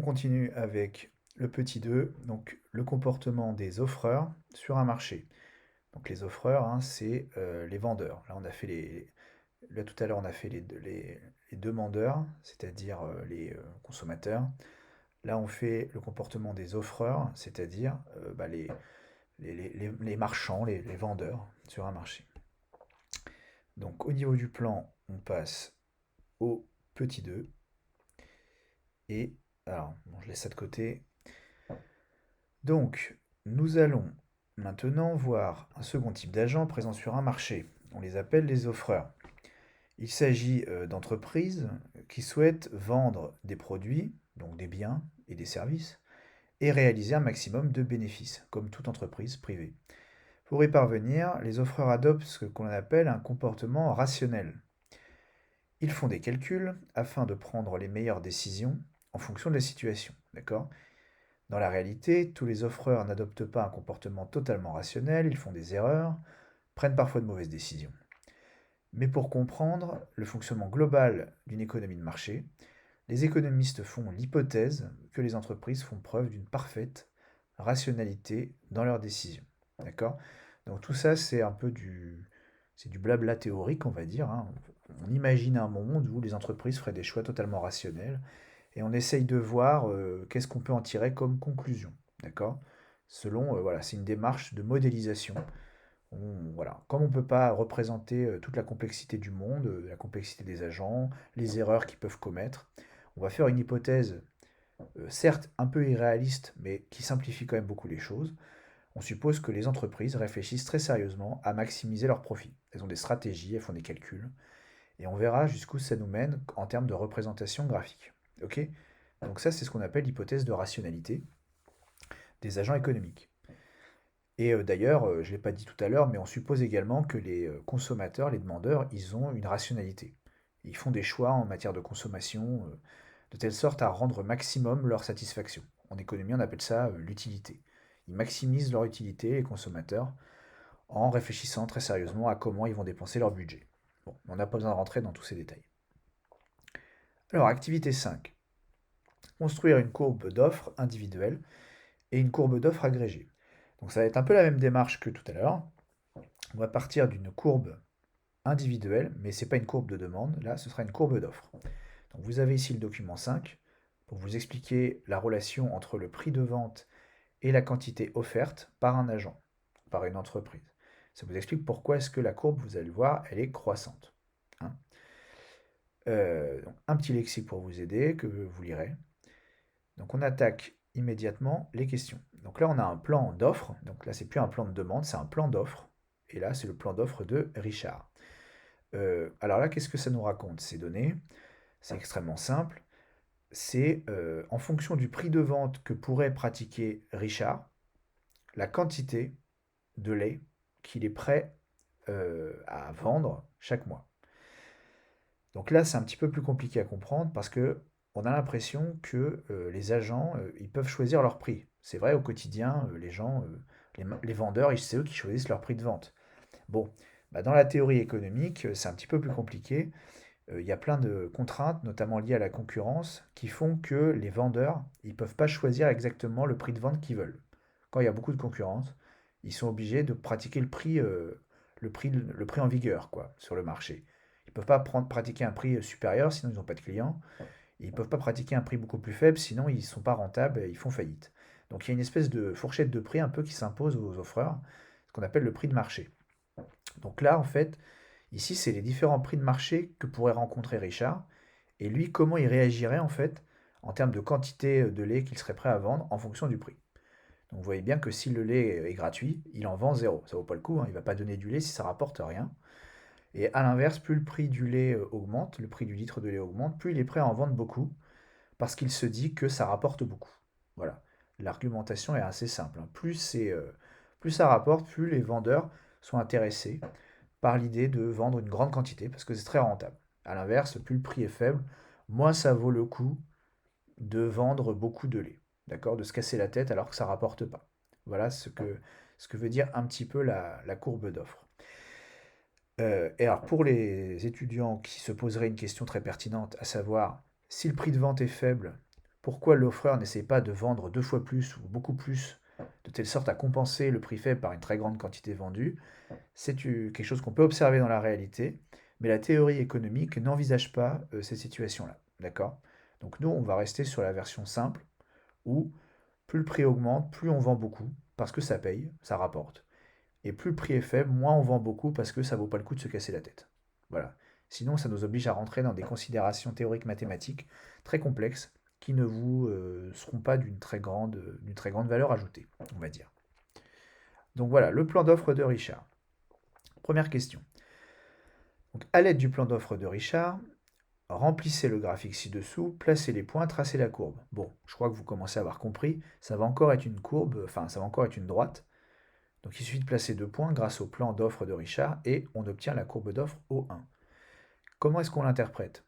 continue avec le petit 2, donc le comportement des offreurs sur un marché. Donc les offreurs, hein, c'est les vendeurs. Là tout à l'heure on a fait les demandeurs, c'est-à-dire les consommateurs. Là on fait le comportement des offreurs, c'est-à-dire les marchands, les vendeurs sur un marché. Donc au niveau du plan, on passe au petit 2. Et alors, bon, je laisse ça de côté. Donc, nous allons maintenant voir un second type d'agents présents sur un marché. On les appelle les offreurs. Il s'agit d'entreprises qui souhaitent vendre des produits, donc des biens et des services, et réaliser un maximum de bénéfices, comme toute entreprise privée. Pour y parvenir, les offreurs adoptent ce qu'on appelle un comportement rationnel. Ils font des calculs afin de prendre les meilleures décisions en fonction de la situation. D'accord? Dans la réalité, tous les offreurs n'adoptent pas un comportement totalement rationnel, ils font des erreurs, prennent parfois de mauvaises décisions. Mais pour comprendre le fonctionnement global d'une économie de marché, les économistes font l'hypothèse que les entreprises font preuve d'une parfaite rationalité dans leurs décisions. D'accord? Donc tout ça, c'est du blabla théorique, on va dire, hein. On imagine un monde où les entreprises feraient des choix totalement rationnels et on essaye de voir qu'est-ce qu'on peut en tirer comme conclusion. D'accord? Selon, voilà, c'est une démarche de modélisation. Voilà. Comme on ne peut pas représenter toute la complexité du monde, la complexité des agents, les erreurs qu'ils peuvent commettre, on va faire une hypothèse, certes un peu irréaliste, mais qui simplifie quand même beaucoup les choses. On suppose que les entreprises réfléchissent très sérieusement à maximiser leurs profits. Elles ont des stratégies, elles font des calculs, et on verra jusqu'où ça nous mène en termes de représentation graphique. Ok? Donc ça, c'est ce qu'on appelle l'hypothèse de rationalité des agents économiques. Et d'ailleurs, je ne l'ai pas dit tout à l'heure, mais on suppose également que les consommateurs, les demandeurs, ils ont une rationalité. Ils font des choix en matière de consommation de telle sorte à rendre au maximum leur satisfaction. En économie, on appelle ça l'utilité. Ils maximisent leur utilité, les consommateurs, en réfléchissant très sérieusement à comment ils vont dépenser leur budget. Bon, on n'a pas besoin de rentrer dans tous ces détails. Alors, activité 5. Construire une courbe d'offres individuelle et une courbe d'offres agrégée. Donc ça va être un peu la même démarche que tout à l'heure. On va partir d'une courbe individuelle, mais ce n'est pas une courbe de demande, là ce sera une courbe d'offres. Donc vous avez ici le document 5 pour vous expliquer la relation entre le prix de vente et la quantité offerte par un agent, par une entreprise. Ça vous explique pourquoi est-ce que la courbe, vous allez le voir, elle est croissante. Hein. Donc un petit lexique pour vous aider, que vous lirez. Donc on attaque immédiatement les questions. Donc là on a un plan d'offre, donc là c'est plus un plan de demande, c'est un plan d'offre. Et là c'est le plan d'offre de Richard. Alors là qu'est-ce que ça nous raconte ces données? C'est extrêmement simple. C'est en fonction du prix de vente que pourrait pratiquer Richard, la quantité de lait qu'il est prêt à vendre chaque mois. Donc là, c'est un petit peu plus compliqué à comprendre parce que on a l'impression que les agents, ils peuvent choisir leur prix. C'est vrai, au quotidien, les gens, les vendeurs, c'est eux qui choisissent leur prix de vente. Bon, bah, dans la théorie économique, c'est un petit peu plus compliqué. Il y a plein de contraintes, notamment liées à la concurrence, qui font que les vendeurs, ils ne peuvent pas choisir exactement le prix de vente qu'ils veulent. Quand il y a beaucoup de concurrence, ils sont obligés de pratiquer le prix en vigueur, quoi, sur le marché. Ils ne peuvent pas pratiquer un prix supérieur, sinon ils n'ont pas de clients. Et ils ne peuvent pas pratiquer un prix beaucoup plus faible, sinon ils ne sont pas rentables et ils font faillite. Donc il y a une espèce de fourchette de prix un peu qui s'impose aux offreurs, ce qu'on appelle le prix de marché. Donc là, en fait, ici, c'est les différents prix de marché que pourrait rencontrer Richard, et lui, comment il réagirait en fait en termes de quantité de lait qu'il serait prêt à vendre en fonction du prix. Donc vous voyez bien que si le lait est gratuit, il en vend zéro. Ça vaut pas le coup, hein, il ne va pas donner du lait si ça rapporte rien. Et à l'inverse, plus le prix du lait augmente, le prix du litre de lait augmente, plus il est prêt à en vendre beaucoup, parce qu'il se dit que ça rapporte beaucoup. Voilà. L'argumentation est assez simple, hein. Plus ça rapporte, plus les vendeurs sont intéressés par l'idée de vendre une grande quantité, parce que c'est très rentable. À l'inverse, plus le prix est faible, moins ça vaut le coup de vendre beaucoup de lait, d'accord? De se casser la tête alors que ça rapporte pas. Voilà ce que veut dire un petit peu la courbe d'offre. Et alors pour les étudiants qui se poseraient une question très pertinente, à savoir si le prix de vente est faible, Pourquoi l'offreur n'essaie pas de vendre 2 fois plus ou beaucoup plus, de telle sorte à compenser le prix faible par une très grande quantité vendue? C'est quelque chose qu'on peut observer dans la réalité, mais la théorie économique n'envisage pas ces situations-là. D'accord? Donc nous, on va rester sur la version simple où plus le prix augmente, plus on vend beaucoup, parce que ça paye, ça rapporte. Et plus le prix est faible, moins on vend beaucoup parce que ça vaut pas le coup de se casser la tête. Voilà. Sinon, ça nous oblige à rentrer dans des considérations théoriques mathématiques très complexes qui ne vous seront pas d'une très grande valeur ajoutée, on va dire. Donc voilà, le plan d'offre de Richard. Première question. Donc, à l'aide du plan d'offre de Richard, remplissez le graphique ci-dessous, placez les points, tracez la courbe. Bon, je crois que vous commencez à avoir compris, ça va encore être une courbe, enfin ça va encore être une droite. Donc il suffit de placer 2 points grâce au plan d'offre de Richard et on obtient la courbe d'offre O1. Comment est-ce qu'on l'interprète?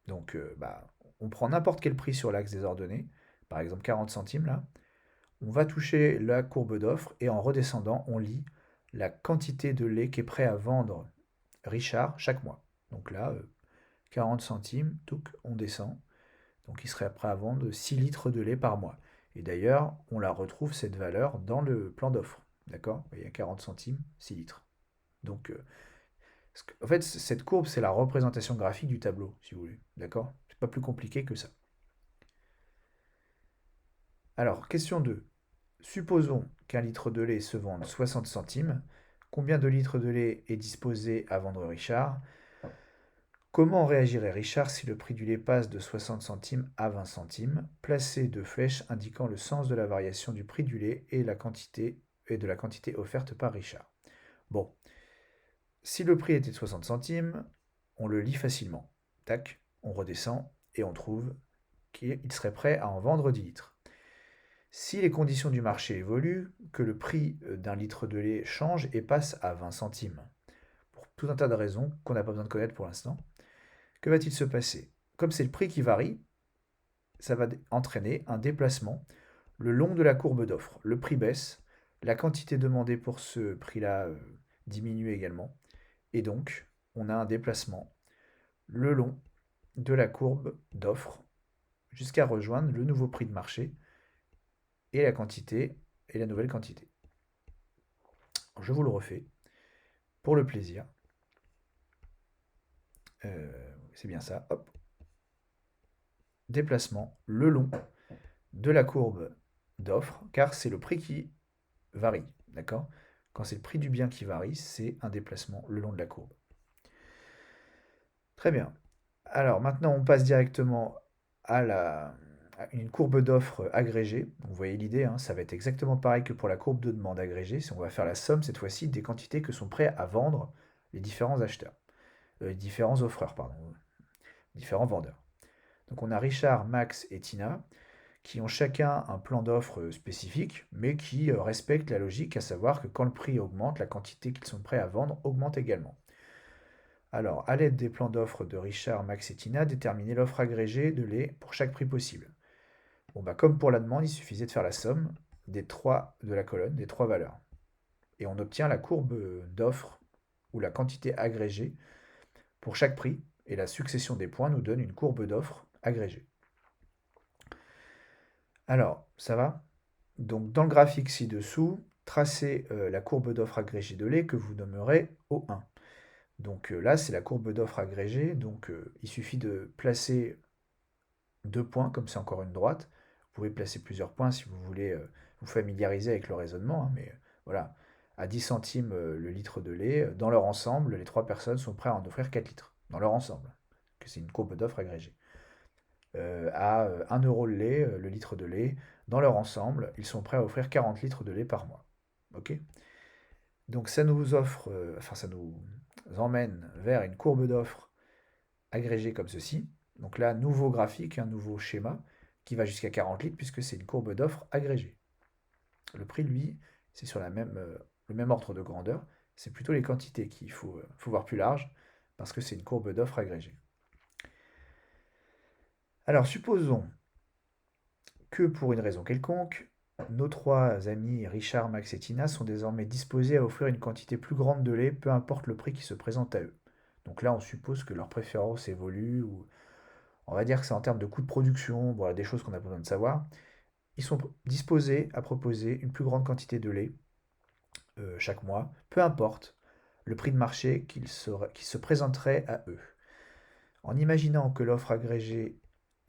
Donc on prend n'importe quel prix sur l'axe des ordonnées, par exemple 40 centimes là, on va toucher la courbe d'offre et en redescendant, on lit la quantité de lait qu'est prêt à vendre Richard chaque mois. Donc là, 40 centimes, on descend. Donc il serait prêt à vendre 6 litres de lait par mois. Et d'ailleurs, on la retrouve cette valeur dans le plan d'offre. D'accord? Il y a 40 centimes, 6 litres. Donc, en fait, cette courbe, c'est la représentation graphique du tableau, si vous voulez. D'accord? C'est pas plus compliqué que ça. Alors, question 2. Supposons qu'un litre de lait se vende 60 centimes. Combien de litres de lait est disposé à vendre Richard? Comment réagirait Richard si le prix du lait passe de 60 centimes à 20 centimes? Placez 2 flèches indiquant le sens de la variation du prix du lait et de la quantité offerte par Richard. Bon, si le prix était de 60 centimes, on le lit facilement. Tac, on redescend et on trouve qu'il serait prêt à en vendre 10 litres. Si les conditions du marché évoluent, que le prix d'un litre de lait change et passe à 20 centimes, pour tout un tas de raisons qu'on n'a pas besoin de connaître pour l'instant, que va-t-il se passer? Comme c'est le prix qui varie, ça va entraîner un déplacement le long de la courbe d'offre. Le prix baisse, la quantité demandée pour ce prix-là diminue également, et donc on a un déplacement le long de la courbe d'offre jusqu'à rejoindre le nouveau prix de marché et la quantité et la nouvelle quantité. Je vous le refais pour le plaisir. C'est bien ça. Hop. Déplacement le long de la courbe d'offre, car c'est le prix qui varie. D'accord? Quand c'est le prix du bien qui varie, c'est un déplacement le long de la courbe. Très bien. Alors maintenant, on passe directement à une courbe d'offre agrégée. Vous voyez l'idée, hein, ça va être exactement pareil que pour la courbe de demande agrégée. Si on va faire la somme cette fois-ci des quantités que sont prêts à vendre les différents acheteurs, les différents offreurs, pardon, différents vendeurs. Donc on a Richard, Max et Tina qui ont chacun un plan d'offre spécifique, mais qui respectent la logique, à savoir que quand le prix augmente, la quantité qu'ils sont prêts à vendre augmente également. Alors, à l'aide des plans d'offres de Richard, Max et Tina, déterminez l'offre agrégée de lait pour chaque prix possible. Bon, bah, comme pour la demande, il suffisait de faire la somme des trois de la colonne, des trois valeurs. Et on obtient la courbe d'offre ou la quantité agrégée pour chaque prix, et la succession des points nous donne une courbe d'offre agrégée. Alors, ça va? Donc, dans le graphique ci-dessous, tracez la courbe d'offre agrégée de lait que vous nommerez O1. Donc là, c'est la courbe d'offre agrégée. Donc il suffit de placer 2 points, comme c'est encore une droite. Vous pouvez placer plusieurs points si vous voulez vous familiariser avec le raisonnement, hein, mais voilà, à 10 centimes le litre de lait, dans leur ensemble, les trois personnes sont prêtes à en offrir 4 litres, dans leur ensemble, que c'est une courbe d'offre agrégée. À 1 euro le lait, le litre de lait, dans leur ensemble, ils sont prêts à offrir 40 litres de lait par mois. Ok? Donc ça nous offre, enfin ça nous emmène vers une courbe d'offre agrégée comme ceci. Donc là, nouveau graphique, un nouveau schéma qui va jusqu'à 40 litres puisque c'est une courbe d'offre agrégée. Le prix, lui, c'est sur le même ordre de grandeur. C'est plutôt les quantités qu'il faut voir plus large parce que c'est une courbe d'offre agrégée. Alors, supposons que pour une raison quelconque, nos trois amis Richard, Max et Tina sont désormais disposés à offrir une quantité plus grande de lait, peu importe le prix qui se présente à eux. Donc là, on suppose que leur préférence évolue ou on va dire que c'est en termes de coût de production, voilà, des choses qu'on a besoin de savoir. Ils sont disposés à proposer une plus grande quantité de lait chaque mois, peu importe le prix de marché qui se présenterait à eux. En imaginant que l'offre agrégée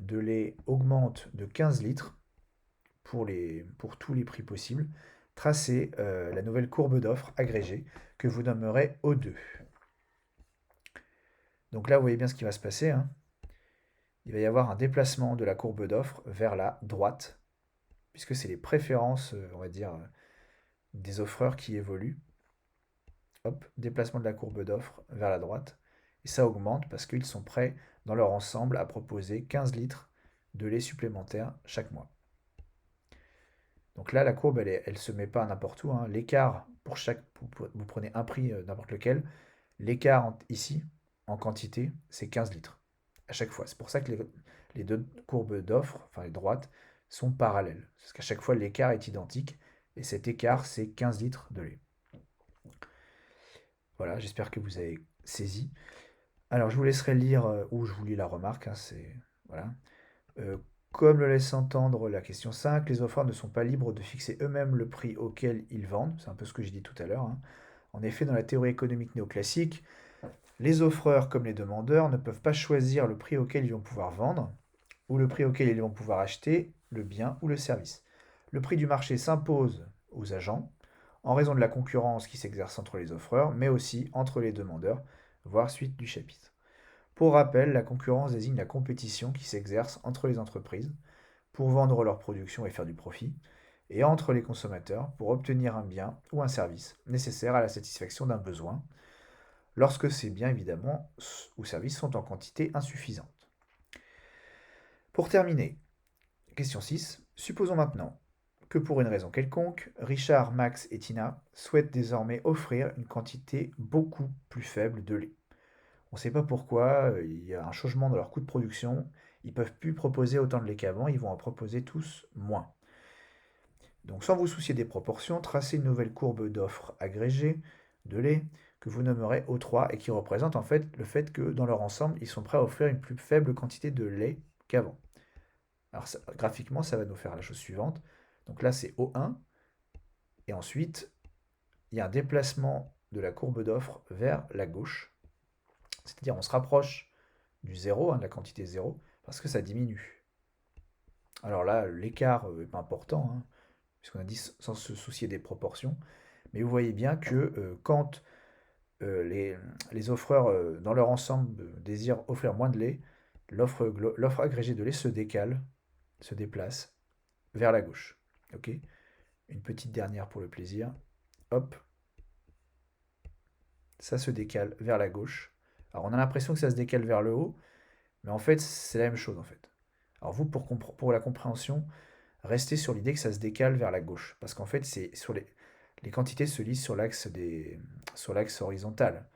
de lait augmente de 15 litres pour tous les prix possibles, tracez la nouvelle courbe d'offre agrégée que vous nommerez O2. Donc là, vous voyez bien ce qui va se passer, hein. Il va y avoir un déplacement de la courbe d'offre vers la droite, puisque c'est les préférences, on va dire, des offreurs qui évoluent. Hop, déplacement de la courbe d'offre vers la droite. Et ça augmente parce qu'ils sont prêts, dans leur ensemble, à proposer 15 litres de lait supplémentaire chaque mois. Donc là, la courbe, elle ne se met pas n'importe où, hein. L'écart pour chaque, vous prenez un prix n'importe lequel, l'écart ici, en quantité, c'est 15 litres à chaque fois. C'est pour ça que les deux courbes d'offre, enfin les droites, sont parallèles. Parce qu'à chaque fois, l'écart est identique. Et cet écart, c'est 15 litres de lait. Voilà, j'espère que vous avez saisi. Alors, je vous laisserai lire, ou je vous lis la remarque, hein, voilà. Euh, Comme le laisse entendre la question 5, les offreurs ne sont pas libres de fixer eux-mêmes le prix auquel ils vendent. C'est un peu ce que j'ai dit tout à l'heure, hein. En effet, dans la théorie économique néoclassique, les offreurs comme les demandeurs ne peuvent pas choisir le prix auquel ils vont pouvoir vendre ou le prix auquel ils vont pouvoir acheter le bien ou le service. Le prix du marché s'impose aux agents en raison de la concurrence qui s'exerce entre les offreurs, mais aussi entre les demandeurs, voir suite du chapitre. Pour rappel, la concurrence désigne la compétition qui s'exerce entre les entreprises pour vendre leur production et faire du profit, et entre les consommateurs pour obtenir un bien ou un service nécessaire à la satisfaction d'un besoin, lorsque ces biens évidemment ou services sont en quantité insuffisante. Pour terminer, question 6. Supposons maintenant que pour une raison quelconque, Richard, Max et Tina souhaitent désormais offrir une quantité beaucoup plus faible de lait. On ne sait pas pourquoi, il y a un changement dans leur coût de production, ils ne peuvent plus proposer autant de lait qu'avant, ils vont en proposer tous moins. Donc sans vous soucier des proportions, tracez une nouvelle courbe d'offres agrégée de lait que vous nommerez O3 et qui représente en fait le fait que dans leur ensemble, ils sont prêts à offrir une plus faible quantité de lait qu'avant. Alors graphiquement, ça va nous faire la chose suivante. Donc là, c'est O1. Et ensuite, il y a un déplacement de la courbe d'offre vers la gauche. C'est-à-dire on se rapproche du zéro, hein, de la quantité zéro, parce que ça diminue. Alors là, l'écart n'est pas important, hein, puisqu'on a dit sans se soucier des proportions. Mais vous voyez bien que quand les offreurs, dans leur ensemble, désirent offrir moins de lait, l'offre agrégée de lait se décale, se déplace vers la gauche. Ok. Une petite dernière pour le plaisir. Hop, ça se décale vers la gauche. Alors on a l'impression que ça se décale vers le haut, mais en fait c'est la même chose en fait. Alors vous, pour la compréhension, restez sur l'idée que ça se décale vers la gauche, parce qu'en fait c'est sur les quantités se lisent sur l'axe horizontal.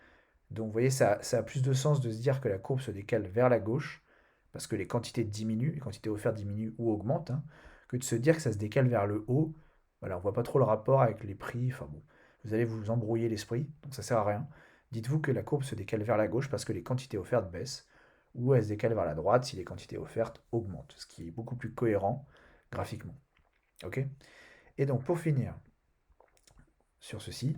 Donc vous voyez, ça a plus de sens de se dire que la courbe se décale vers la gauche, parce que les quantités diminuent, les quantités offertes diminuent ou augmentent, hein, que de se dire que ça se décale vers le haut. Voilà, on voit pas trop le rapport avec les prix. Enfin bon, vous allez vous embrouiller l'esprit, donc ça sert à rien. Dites-vous que la courbe se décale vers la gauche parce que les quantités offertes baissent, ou elle se décale vers la droite si les quantités offertes augmentent, ce qui est beaucoup plus cohérent graphiquement. Ok. Et donc pour finir sur ceci,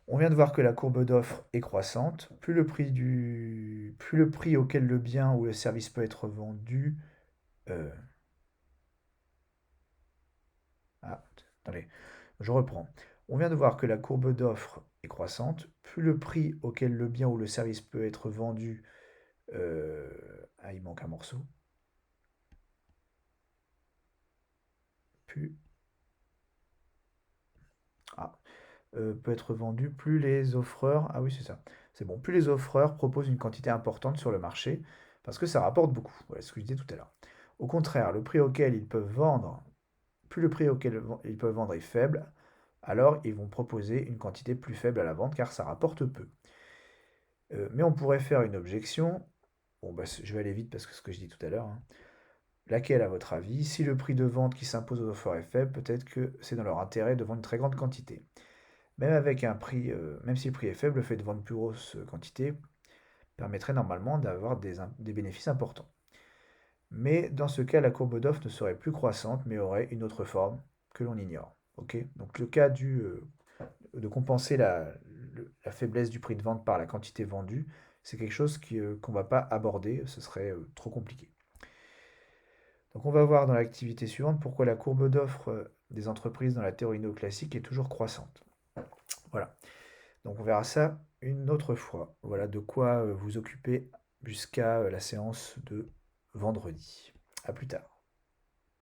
on vient de voir que la courbe d'offre est croissante. Plus le prix auquel le bien ou le service peut être vendu. euh, Ah, attendez, je reprends. On vient de voir que la courbe d'offre est croissante. Plus le prix auquel le bien ou le service peut être vendu. euh, Ah, il manque un morceau. Plus, ah, peut être vendu, plus les offreurs. Ah oui, c'est ça. C'est bon. Plus les offreurs proposent une quantité importante sur le marché, parce que ça rapporte beaucoup. Voilà ce que je disais tout à l'heure. Au contraire, le prix auquel ils peuvent vendre, plus le prix auquel ils peuvent vendre est faible, alors ils vont proposer une quantité plus faible à la vente car ça rapporte peu. Mais on pourrait faire une objection. Bon, bah, je vais aller vite parce que ce que je dis tout à l'heure, hein. Laquelle, à votre avis? Si le prix de vente qui s'impose aux offreurs est faible, peut-être que c'est dans leur intérêt de vendre une très grande quantité. Même avec un prix, même si le prix est faible, le fait de vendre plus grosse quantité permettrait normalement d'avoir des bénéfices importants. Mais dans ce cas, la courbe d'offre ne serait plus croissante, mais aurait une autre forme que l'on ignore. Ok. Donc le cas de compenser la faiblesse du prix de vente par la quantité vendue, c'est quelque chose qu'on ne va pas aborder, ce serait trop compliqué. Donc on va voir dans l'activité suivante pourquoi la courbe d'offre des entreprises dans la théorie néoclassique est toujours croissante. Voilà. Donc on verra ça une autre fois. Voilà de quoi vous occuper jusqu'à la séance de vendredi. À plus tard.